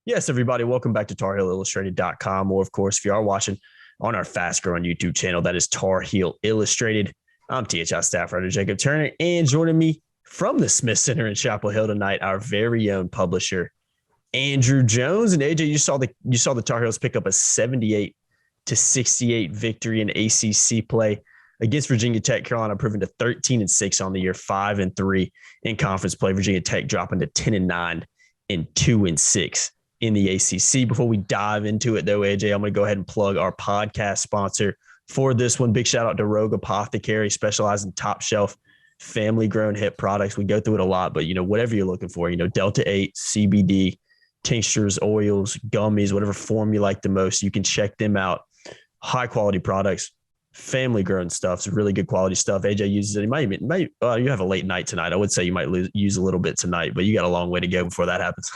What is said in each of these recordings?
Yes, everybody, welcome back to TarHeelIllustrated.com. Or, of course, if you are watching on our fast-growing YouTube channel, that is Tar Heel Illustrated. I'm THI staff writer Jacob Turner, and joining me from the Smith Center in Chapel Hill tonight, our very own publisher, Andrew Jones. And AJ, you saw the Tar Heels pick up a 78-68 victory in ACC play against Virginia Tech. Carolina improving to 13-6 on the year, 5-3 in conference play. Virginia Tech dropping to 10-9 and 2-6 in the ACC. Before we dive into it, though, AJ, I'm going to go ahead and plug our podcast sponsor for this one. Big shout out to Rogue Apothecary, specializing top shelf family grown hemp products. We go through it a lot, but whatever you're looking for, Delta 8, CBD, tinctures, oils, gummies, whatever form you like the most, you can check them out. High quality products, family grown stuff. It's really good quality stuff. AJ uses it. You have a late night tonight. I would say you might use a little bit tonight, but you got a long way to go before that happens.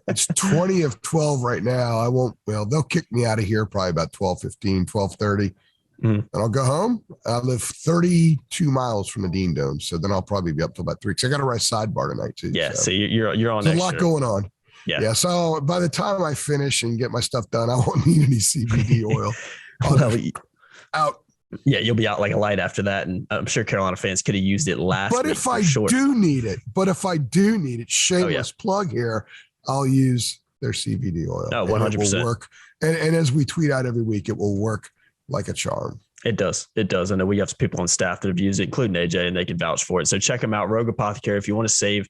It's 20 of 12 right now. They'll kick me out of here probably about 12:15, 12:30. And I'll go home. I live 32 miles from the Dean Dome. So then I'll probably be up till about 3. Cause I got to write sidebar tonight too. Yeah. So you're on. There's a lot going on. Yeah. So by the time I finish and get my stuff done, I won't need any CBD oil. Out. Yeah, you'll be out like a light after that, and I'm sure Carolina fans could have used it last week. But if I do need it, shameless plug here, I'll use their CBD oil. Oh, 100%. It will work. And as we tweet out every week, it will work like a charm. It does. I know we have some people on staff that have used it, including AJ, and they can vouch for it. So check them out, Rogue Apothecary. If you want to save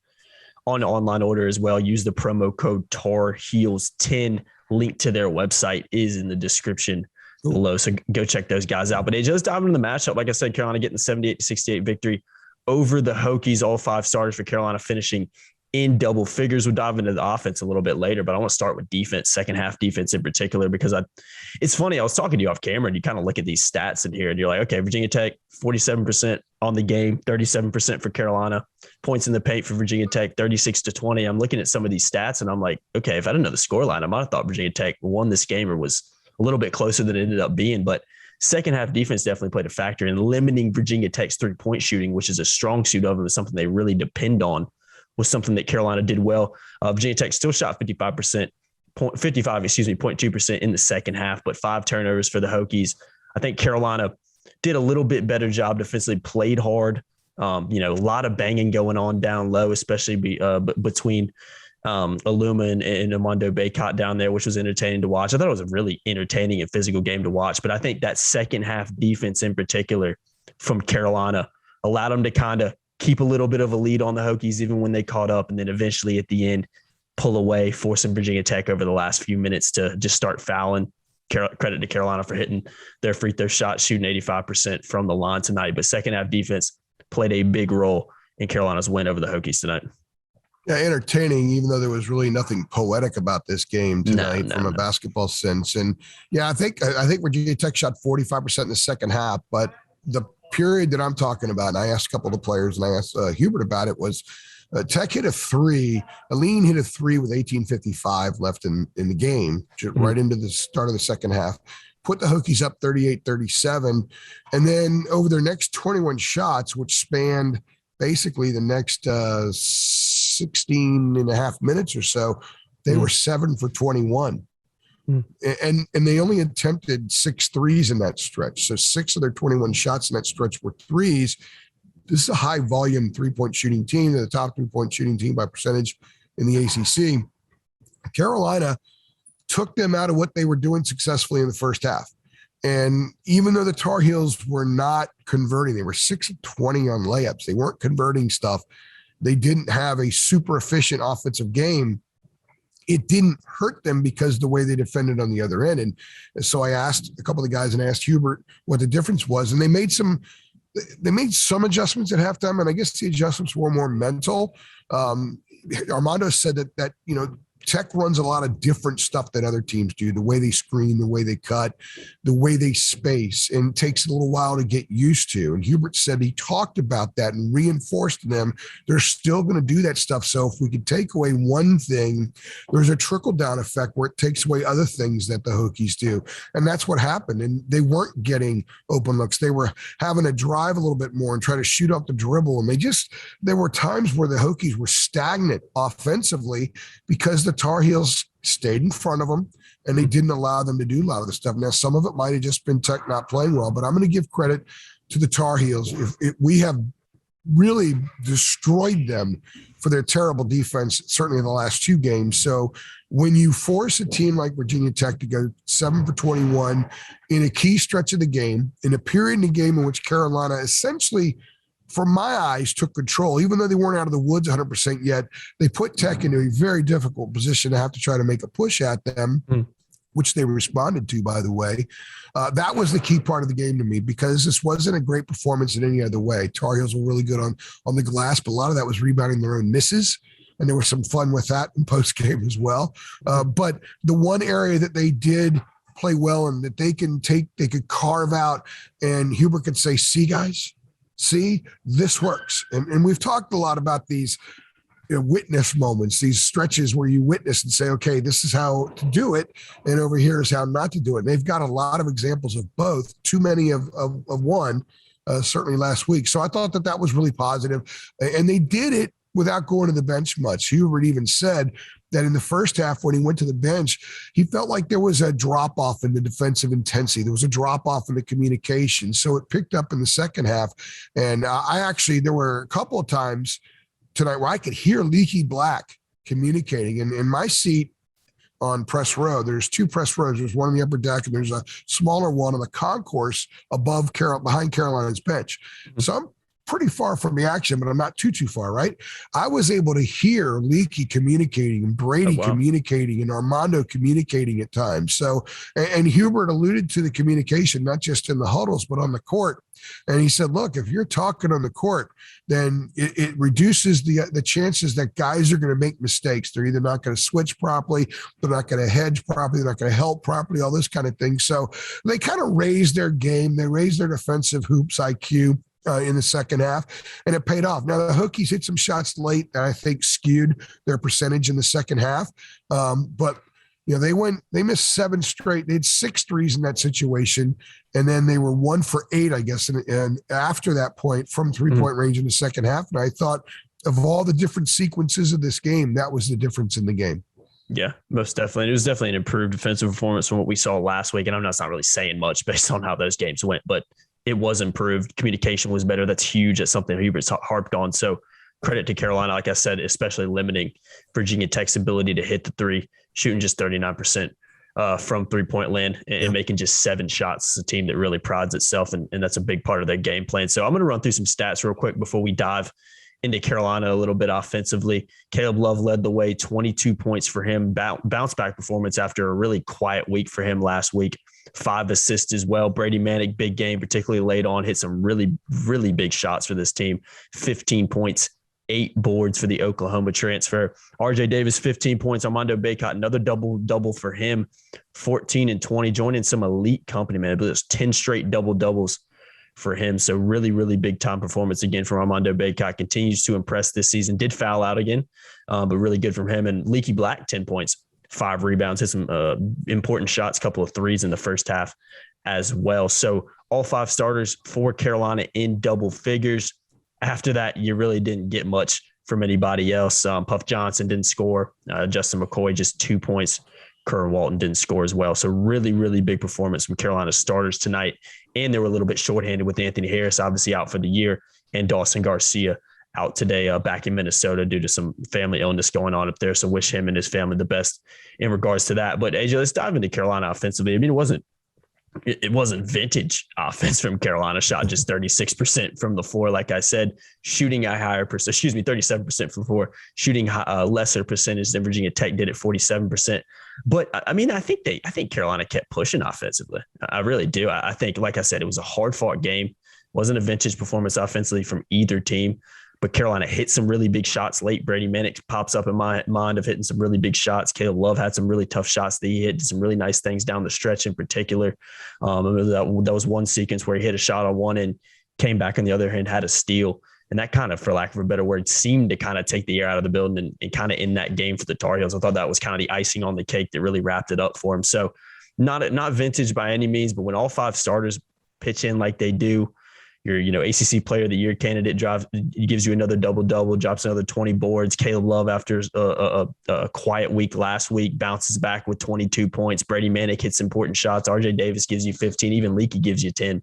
on an online order as well, use the promo code TARHEELS10. Link to their website is in the description below. So go check those guys out. But AJ, let's dive into the matchup. Like I said, Carolina getting the 78-68 victory over the Hokies. All 5 starters for Carolina finishing in double figures. We'll dive into the offense a little bit later, but I want to start with defense, second half defense in particular, because it's funny. I was talking to you off camera and you kind of look at these stats in here and you're like, okay, Virginia Tech, 47% on the game, 37% for Carolina, points in the paint for Virginia Tech, 36-20. I'm looking at some of these stats and I'm like, okay, if I didn't know the scoreline, I might have thought Virginia Tech won this game or was a little bit closer than it ended up being. But second half defense definitely played a factor in limiting Virginia Tech's 3-point shooting, which is a strong suit of them. It's something they really depend on, was something that Carolina did well. Virginia Tech still shot 0.2% in the second half, but 5 turnovers for the Hokies. I think Carolina did a little bit better job defensively, played hard. A lot of banging going on down low, especially between Aluma and Armando Bacot down there, which was entertaining to watch. I thought it was a really entertaining and physical game to watch, but I think that second half defense in particular from Carolina allowed them to kind of keep a little bit of a lead on the Hokies even when they caught up, and then eventually at the end pull away, forcing Virginia Tech over the last few minutes to just start fouling. Credit to Carolina for hitting their free throw shot, shooting 85% from the line tonight. But second half defense played a big role in Carolina's win over the Hokies tonight. Yeah, entertaining, even though there was really nothing poetic about this game tonight from a basketball sense. And yeah, I think Virginia Tech shot 45% in the second half, but the period that I'm talking about, and I asked a couple of the players and I asked Hubert about it, was Tech hit a 3. Aline hit a 3 with 18:55 left in the game, right into the start of the second half, put the Hokies up 38-37. And then over their next 21 shots, which spanned basically the next 16 and a half minutes or so, they were 7 for 21. And they only attempted 6 threes in that stretch. So 6 of their 21 shots in that stretch were threes. This is a high volume 3-point shooting team. They're the top 3-point shooting team by percentage in the ACC. Carolina took them out of what they were doing successfully in the first half. And even though the Tar Heels were not converting, they were 6 of 20 on layups. They weren't converting stuff. They didn't have a super efficient offensive game. It didn't hurt them because the way they defended on the other end. And so I asked a couple of the guys and asked Hubert what the difference was. And they made some adjustments at halftime. And I guess the adjustments were more mental. Armando said that Tech runs a lot of different stuff that other teams do, the way they screen, the way they cut, the way they space, and it takes a little while to get used to. And Hubert said he talked about that and reinforced to them they're still going to do that stuff. So if we could take away one thing, there's a trickle-down effect where it takes away other things that the Hokies do. And that's what happened. And they weren't getting open looks. They were having to drive a little bit more and try to shoot up the dribble. And there were times where the Hokies were stagnant offensively because the Tar Heels stayed in front of them, and they didn't allow them to do a lot of the stuff. Now, some of it might have just been Tech not playing well, but I'm going to give credit to the Tar Heels. If we have really destroyed them for their terrible defense, certainly in the last two games. So when you force a team like Virginia Tech to go 7 for 21 in a key stretch of the game, in a period in the game in which Carolina essentially, from my eyes, took control, even though they weren't out of the woods 100% yet, they put Tech into a very difficult position to have to try to make a push at them. Which they responded to, by the way. That was the key part of the game to me, because this wasn't a great performance in any other way. Tar Heels were really good on the glass, but a lot of that was rebounding their own misses, and there was some fun with that in post-game as well. But the one area that they did play well and that they could carve out, and Huber could say, see, guys, see, this works. And we've talked a lot about these witness moments, these stretches where you witness and say, okay, this is how to do it, and over here is how not to do it. And they've got a lot of examples of both, too many of one, certainly last week. So I thought that was really positive. And they did it without going to the bench much. Hubert even said that in the first half, when he went to the bench, he felt like there was a drop-off in the defensive intensity. There was a drop-off in the communication. So it picked up in the second half. And there were a couple of times tonight where I could hear Leaky Black communicating. And in my seat on press row, there's two press rows. There's one on the upper deck, and there's a smaller one on the concourse behind Carolina's bench. So I'm pretty far from the action, but I'm not too far, right? I was able to hear Leaky communicating and Brady communicating and Armando communicating at times. So, and Hubert alluded to the communication, not just in the huddles, but on the court. And he said, look, if you're talking on the court, then it reduces the chances that guys are going to make mistakes. They're either not going to switch properly, they're not going to hedge properly, they're not going to help properly, all this kind of thing. So they kind of raised their game. They raised their defensive hoops IQ in the second half, and it paid off. Now, the Hokies hit some shots late that I think skewed their percentage in the second half. But they missed 7 straight. They had 6 threes in that situation. And then they were 1 for 8, I guess. And after that point, from 3-point range in the second half. And I thought, of all the different sequences of this game, that was the difference in the game. Yeah, most definitely. It was definitely an improved defensive performance from what we saw last week. And I'm not really saying much based on how those games went, but it was improved. Communication was better. That's huge. That's something Hubert's harped on. So credit to Carolina, like I said, especially limiting Virginia Tech's ability to hit the three, shooting just 39% from three-point land and making just 7 shots. It's a team that really prides itself, and that's a big part of their game plan. So I'm going to run through some stats real quick before we dive into Carolina a little bit offensively. Caleb Love led the way, 22 points for him, bounce back performance after a really quiet week for him last week. 5 assists as well. Brady Manick, big game, particularly late on, hit some really, really big shots for this team. 15 points, 8 boards for the Oklahoma transfer. RJ Davis, 15 points. Armando Bacot, another double for him, 14 and 20, joining some elite company, man. I believe it was 10 straight doubles for him. So really, really big time performance again from Armando Bacot. Continues to impress this season. Did foul out again, but really good from him. And Leaky Black, 10 points, 5 rebounds, hit some important shots, couple of threes in the first half as well. So all 5 starters for Carolina in double figures. After that, you really didn't get much from anybody else. Puff Johnson didn't score. Justin McCoy, just 2 points. Kerr Walton didn't score as well. So really, really big performance from Carolina starters tonight. And they were a little bit shorthanded with Anthony Harris, obviously out for the year, and Dawson Garcia out today back in Minnesota due to some family illness going on up there. So wish him and his family the best in regards to that. But AJ, let's dive into Carolina offensively. I mean, it wasn't vintage offense from Carolina. Shot just 36% from the floor. Like I said, shooting a higher percent, 37% from the floor, shooting a lesser percentage than Virginia Tech did at 47%. But I mean, I think Carolina kept pushing offensively. I really do. I think, like I said, it was a hard fought game. Wasn't a vintage performance offensively from either team. But Carolina hit some really big shots late. Brady Manick pops up in my mind of hitting some really big shots. Caleb Love had some really tough shots that he hit, some really nice things down the stretch in particular. That was one sequence where he hit a shot on one end, came back on the other hand, had a steal. And that kind of, for lack of a better word, seemed to kind of take the air out of the building and kind of in that game for the Tar Heels. I thought that was kind of the icing on the cake that really wrapped it up for him. So not vintage by any means, but when all 5 starters pitch in like they do, your, ACC Player of the Year candidate gives you another double-double, drops another 20 boards. Caleb Love, after a quiet week last week, bounces back with 22 points. Brady Manick hits important shots. RJ Davis gives you 15. Even Leaky gives you 10.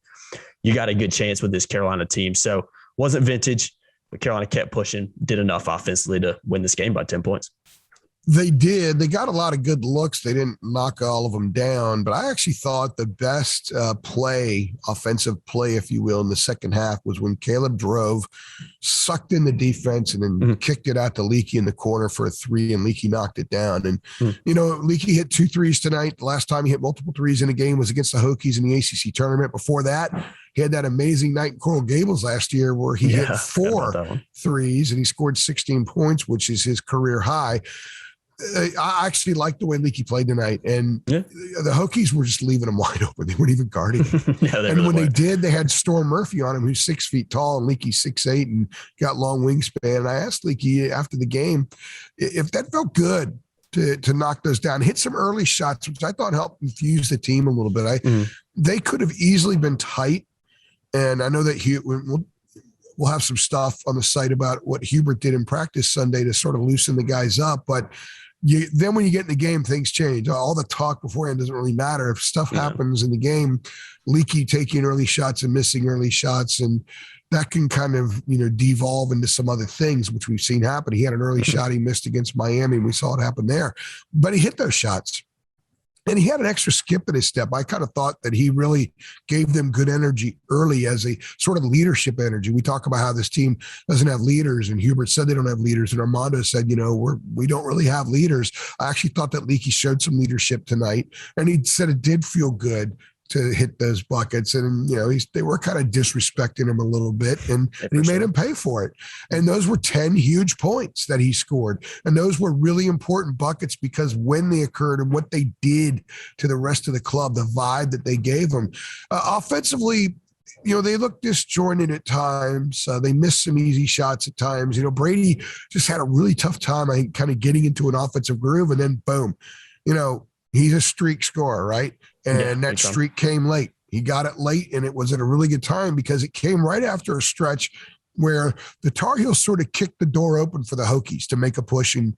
You got a good chance with this Carolina team. So wasn't vintage, but Carolina kept pushing, did enough offensively to win this game by 10 points. They did. They got a lot of good looks. They didn't knock all of them down, but I actually thought the best offensive play, if you will, in the second half was when Caleb drove, sucked in the defense, and then kicked it out to Leaky in the corner for a three, and Leaky knocked it down. And, Leaky hit 2 threes tonight. The last time he hit multiple threes in a game was against the Hokies in the ACC tournament. Before that, he had that amazing night in Coral Gables last year where he hit 4 threes and he scored 16 points, which is his career high. I actually liked the way Leaky played tonight, and the Hokies were just leaving him wide open. They weren't even guarding him. And when they did, they had Storm Murphy on him, who's 6 feet tall, and Leaky's 6'8" and got long wingspan. And I asked Leaky after the game if that felt good to knock those down, hit some early shots, which I thought helped infuse the team a little bit. They could have easily been tight, and I know that we'll have some stuff on the site about what Hubert did in practice Sunday to sort of loosen the guys up, but then when you get in the game, things change. All the talk beforehand doesn't really matter. If stuff happens in the game, Leaky taking early shots and missing early shots, and that can kind of, devolve into some other things, which we've seen happen. He had an early shot he missed against Miami, and we saw it happen there. But he hit those shots. And he had an extra skip in his step. I kind of thought that he really gave them good energy early as a sort of leadership energy. We talk about how this team doesn't have leaders, and Hubert said they don't have leaders, and Armando said, we don't really have leaders. I actually thought that Leaky showed some leadership tonight, and he said it did feel good to hit those buckets. And, they were kind of disrespecting him a little bit, and he made him pay for it. And those were 10 huge points that he scored. And those were really important buckets because when they occurred and what they did to the rest of the club, the vibe that they gave them. Offensively, they looked disjointed at times. They missed some easy shots at times. Brady just had a really tough time, I think, kind of getting into an offensive groove, and then boom, he's a streak scorer, right? And that streak came late. He got it late, and it was at a really good time because it came right after a stretch where the Tar Heels sort of kicked the door open for the Hokies to make a push and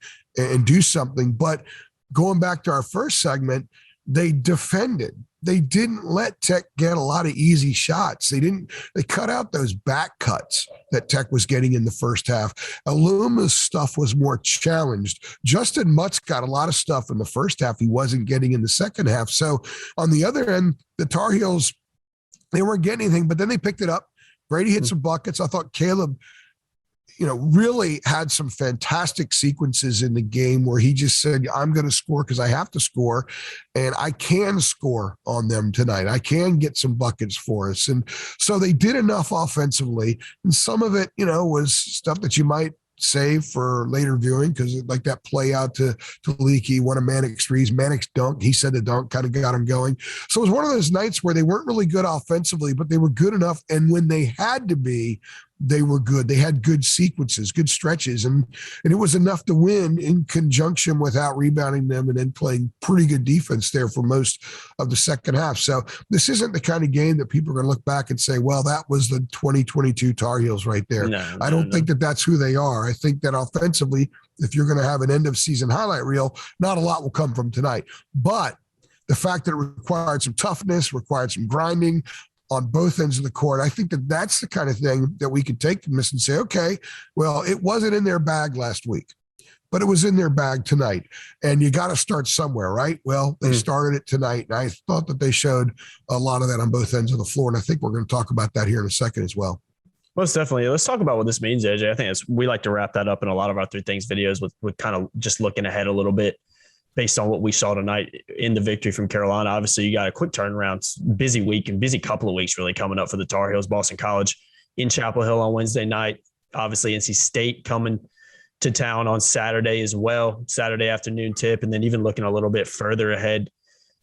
do something. But going back to our first segment, they defended. They didn't let Tech get a lot of easy shots. They cut out those back cuts that Tech was getting in the first half. Aluma's stuff was more challenged. Justin Mutt's got a lot of stuff in the first half he wasn't getting in the second half. So on the other end, the Tar Heels, they weren't getting anything, but then they picked it up. Brady hit some buckets. I thought Caleb, really had some fantastic sequences in the game where he just said, I'm going to score because I have to score, and I can score on them tonight. I can get some buckets for us. And so they did enough offensively, and some of it, was stuff that you might save for later viewing because like that play out to Leaky, one of Manick's threes, Manick's dunk, he said the dunk kind of got him going. So it was one of those nights where they weren't really good offensively, but they were good enough, and when they had to be, they were good. They had good sequences, good stretches, and it was enough to win in conjunction without rebounding them and then playing pretty good defense there for most of the second half. So this isn't the kind of game that people are going to look back and say, well, that was the 2022 Tar Heels right there. I don't think that that's who they are. I think that offensively, if you're going to have an end of season highlight reel, not a lot will come from tonight. But the fact that it required some toughness, required some grinding, on both ends of the court. I think that that's the kind of thing that we could take from this and say, okay, well, it wasn't in their bag last week, but it was in their bag tonight. And you got to start somewhere, right? Well, they started it tonight. And I thought that they showed a lot of that on both ends of the floor. And I think we're going to talk about that here in a second as well. Most definitely. Let's talk about what this means, AJ. I think we like to wrap that up in a lot of our Three Things videos with kind of just looking ahead a little bit. Based on what we saw tonight in the victory from Carolina. Obviously, you got a quick turnaround, busy week and busy couple of weeks really coming up for the Tar Heels. Boston College in Chapel Hill on Wednesday night. Obviously, NC State coming to town on Saturday as well, Saturday afternoon tip. And then even looking a little bit further ahead,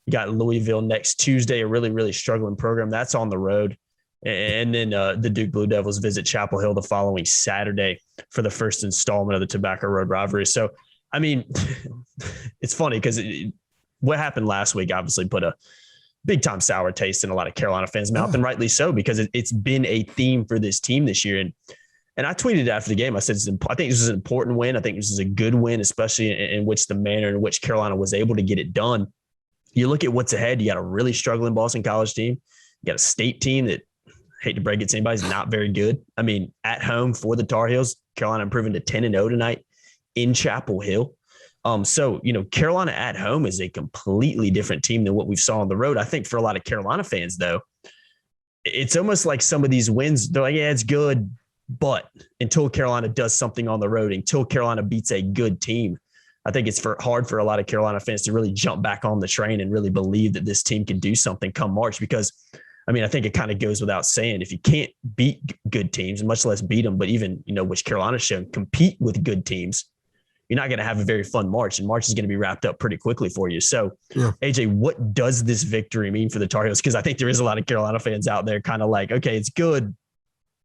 you got Louisville next Tuesday, a really, really struggling program. That's on the road. And then the Duke Blue Devils visit Chapel Hill the following Saturday for the first installment of the Tobacco Road rivalry. So, I mean, it's funny because what happened last week obviously put a big time sour taste in a lot of Carolina fans' mouth, and rightly so, because it's been a theme for this team this year. And I tweeted after the game, I said, I think this is an important win. I think this is a good win, especially in which the manner in which Carolina was able to get it done. You look at what's ahead. You got a really struggling Boston College team. You got a state team that, hate to break it to anybody, is not very good. I mean, at home for the Tar Heels, Carolina improving to 10-0 tonight in Chapel Hill. So, Carolina at home is a completely different team than what we've saw on the road. I think for a lot of Carolina fans, though, it's almost like some of these wins, they're like, yeah, it's good. But until Carolina does something on the road, until Carolina beats a good team, I think it's hard for a lot of Carolina fans to really jump back on the train and really believe that this team can do something come March. Because, I mean, I think it kind of goes without saying, if you can't beat good teams, much less beat them, but even, which Carolina's shown, compete with good teams, you're not going to have a very fun March, and March is going to be wrapped up pretty quickly for you. So, AJ, what does this victory mean for the Tar Heels? Because I think there is a lot of Carolina fans out there kind of like, okay, it's good,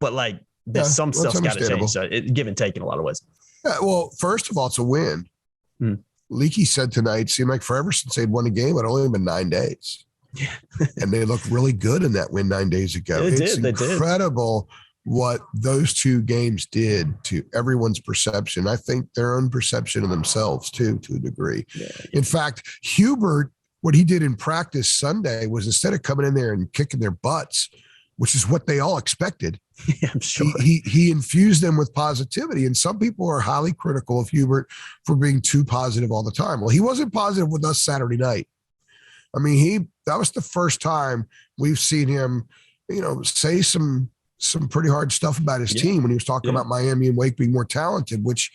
but like there's some stuff's got to change. So give and take in a lot of ways. Yeah, well, first of all, it's a win. Leaky said tonight, seemed like forever since they'd won a game, it only been 9 days. Yeah. And they looked really good in that win 9 days ago. It's incredible what those 2 games did to everyone's perception. I think their own perception of themselves too, to a degree. Yeah. In fact, Hubert, what he did in practice Sunday was, instead of coming in there and kicking their butts, which is what they all expected, I'm sure. He infused them with positivity. And some people are highly critical of Hubert for being too positive all the time. Well, he wasn't positive with us Saturday night. I mean, that was the first time we've seen him, say some pretty hard stuff about his team when he was talking about Miami and Wake being more talented, which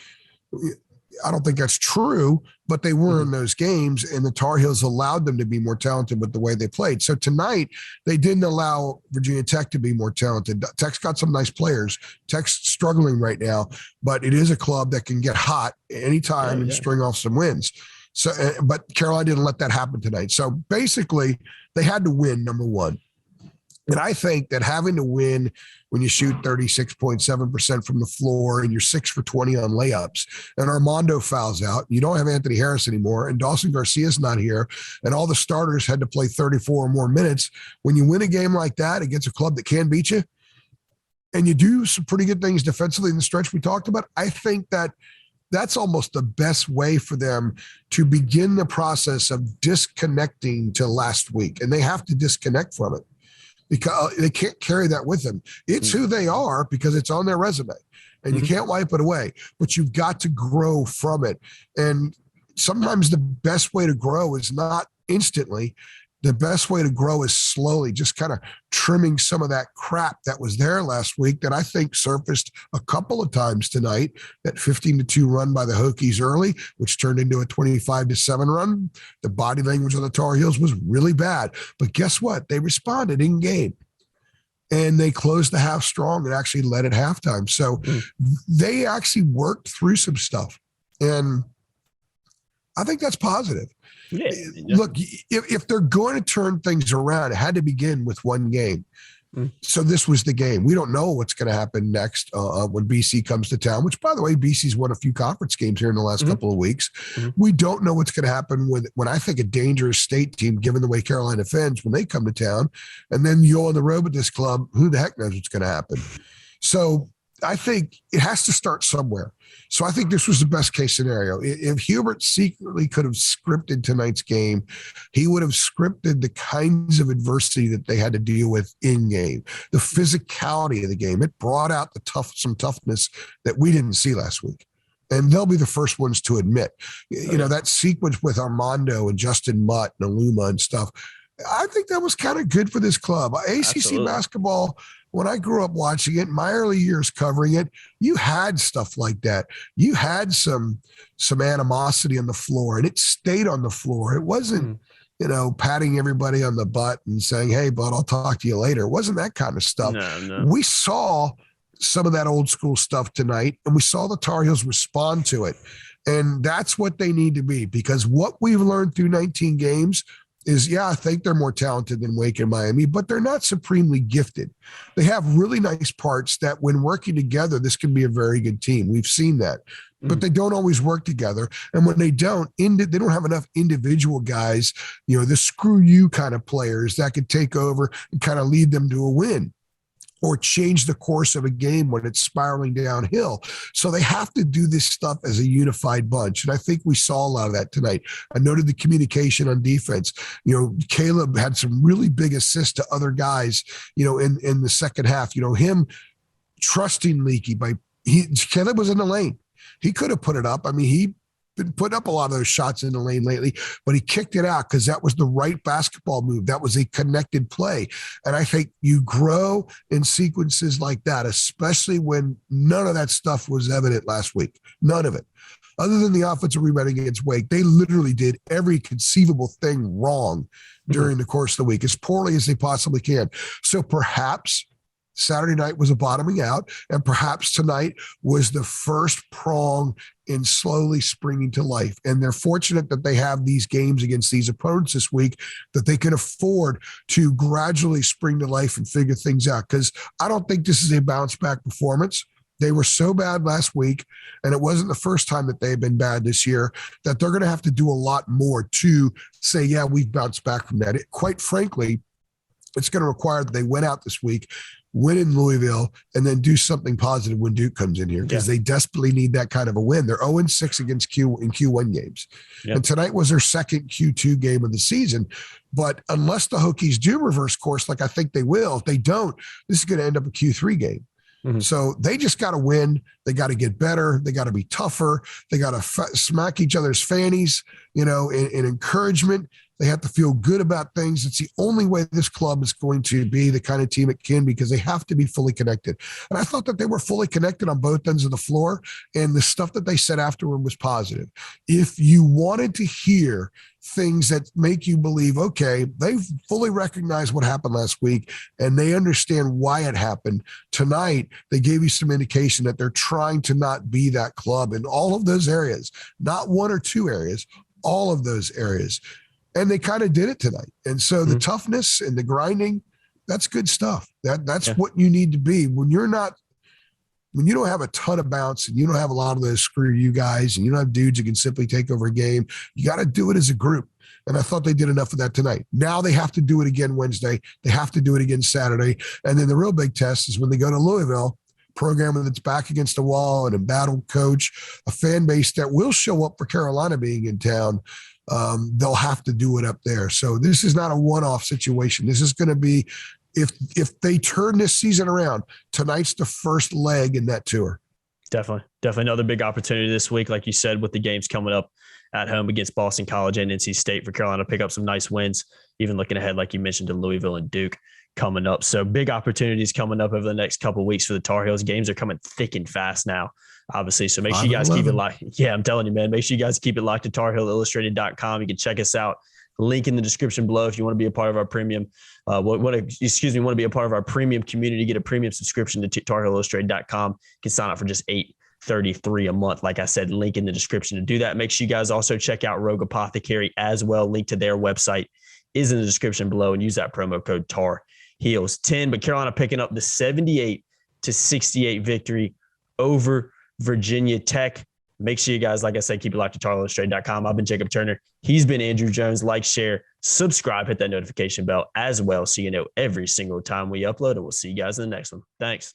I don't think that's true, but they were in those games, and the Tar Heels allowed them to be more talented with the way they played. So tonight, they didn't allow Virginia Tech to be more talented. Tech's got some nice players. Tech's struggling right now, but it is a club that can get hot anytime and string off some wins. So, but Carolina didn't let that happen tonight. So basically, they had to win, number one. And I think that having to win when you shoot 36.7% from the floor and you're 6 for 20 on layups, and Armando fouls out, you don't have Anthony Harris anymore, and Dawson Garcia's not here, and all the starters had to play 34 or more minutes. When you win a game like that against a club that can beat you, and you do some pretty good things defensively in the stretch we talked about, I think that's almost the best way for them to begin the process of disconnecting to last week. And they have to disconnect from it, because they can't carry that with them. It's who they are because it's on their resume, and you can't wipe it away, but you've got to grow from it. And sometimes the best way to grow is not instantly. The best way to grow is slowly, just kind of trimming some of that crap that was there last week that I think surfaced a couple of times tonight. That 15-2 run by the Hokies early, which turned into a 25-7 run. The body language on the Tar Heels was really bad. But guess what? They responded in game. And they closed the half strong and actually led at halftime. So they actually worked through some stuff. And I think that's positive. Yeah. Look, if they're going to turn things around, it had to begin with one game. So this was the game. We don't know what's going to happen next when BC comes to town, which, by the way, BC's won a few conference games here in the last couple of weeks. We don't know what's going to happen when I think a dangerous state team, given the way Carolina defends, when they come to town. And then you go on the road with this club, who the heck knows what's going to happen? So I think it has to start somewhere. So I think this was the best case scenario. If Hubert secretly could have scripted tonight's game, he would have scripted the kinds of adversity that they had to deal with in game, the physicality of the game. It brought out some toughness that we didn't see last week. And they'll be the first ones to admit, that sequence with Armando and Justin Mutt and Aluma and stuff. I think that was kind of good for this club. ACC basketball, when I grew up watching it, my early years covering it, you had stuff like that. You had some animosity on the floor, and it stayed on the floor. It wasn't, patting everybody on the butt and saying, hey, bud, I'll talk to you later. It wasn't that kind of stuff. No. We saw some of that old school stuff tonight, and we saw the Tar Heels respond to it. And that's what they need to be, because what we've learned through 19 games is, yeah, I think they're more talented than Wake and Miami, but they're not supremely gifted. They have really nice parts that when working together, this can be a very good team. We've seen that. But they don't always work together. And when they don't have enough individual guys, the screw you kind of players that could take over and kind of lead them to a win or change the course of a game when it's spiraling downhill. So they have to do this stuff as a unified bunch. And I think we saw a lot of that tonight. I noted the communication on defense. Caleb had some really big assists to other guys, in the second half. Him trusting Leaky Caleb was in the lane. He could have put it up. I mean, he been putting up a lot of those shots in the lane lately, but he kicked it out because that was the right basketball move. That was a connected play. And I think you grow in sequences like that, especially when none of that stuff was evident last week. None of it. Other than the offensive rebounding against Wake, they literally did every conceivable thing wrong during the course of the week, as poorly as they possibly can. So perhaps Saturday night was a bottoming out, and perhaps tonight was the first prong in slowly springing to life. And they're fortunate that they have these games against these opponents this week that they can afford to gradually spring to life and figure things out. Because I don't think this is a bounce back performance. They were so bad last week, and it wasn't the first time that they've been bad this year, that they're going to have to do a lot more to say, yeah, we've bounced back from that. Quite frankly, it's going to require that they win out this week, win in Louisville, and then do something positive when Duke comes in here, because they desperately need that kind of a win. They're 0-6 against Q1 games. Yep. And tonight was their second Q2 game of the season. But unless the Hokies do reverse course, like I think they will, if they don't, this is going to end up a Q3 game. Mm-hmm. So they just got to win. They got to get better. They got to be tougher. They got to smack each other's fannies, in encouragement. They have to feel good about things. It's the only way this club is going to be the kind of team it can, because they have to be fully connected. And I thought that they were fully connected on both ends of the floor, and the stuff that they said afterward was positive. If you wanted to hear things that make you believe, okay, they fully recognize what happened last week and they understand why it happened, tonight they gave you some indication that they're trying to not be that club in all of those areas, not one or two areas, all of those areas. And they kind of did it tonight. And so the toughness and the grinding, that's good stuff. That's what you need to be when you don't have a ton of bounce and you don't have a lot of those screw you guys and you don't have dudes who can simply take over a game. You got to do it as a group. And I thought they did enough of that tonight. Now they have to do it again Wednesday. They have to do it again Saturday. And then the real big test is when they go to Louisville, program that's back against the wall, an embattled coach, a fan base that will show up for Carolina being in town. They'll have to do it up there. So this is not a one-off situation. This is going to be, if they turn this season around, tonight's the first leg in that tour. Definitely another big opportunity this week, like you said, with the games coming up at home against Boston College and NC State for Carolina to pick up some nice wins, even looking ahead, like you mentioned, to Louisville and Duke coming up. So big opportunities coming up over the next couple of weeks for the Tar Heels. Games are coming thick and fast now, obviously. So make sure you guys keep it locked. Yeah, I'm telling you, man, make sure you guys keep it locked to TarHeelIllustrated.com. You can check us out. Link in the description below if you want to be a part of our premium. Want to be a part of our premium community, get a premium subscription to TarHeelIllustrated.com. You can sign up for just $8.33 a month. Like I said, link in the description to do that. Make sure you guys also check out Rogue Apothecary as well. Link to their website is in the description below, and use that promo code TarHeels10. But Carolina picking up the 78-68 victory over Virginia Tech. Make sure you guys, like I said, keep it locked to TarHeelIllustrated.com. I've been Jacob Turner. He's been Andrew Jones. Like, share, subscribe, hit that notification bell as well so you know every single time we upload, and we'll see you guys in the next one. Thanks.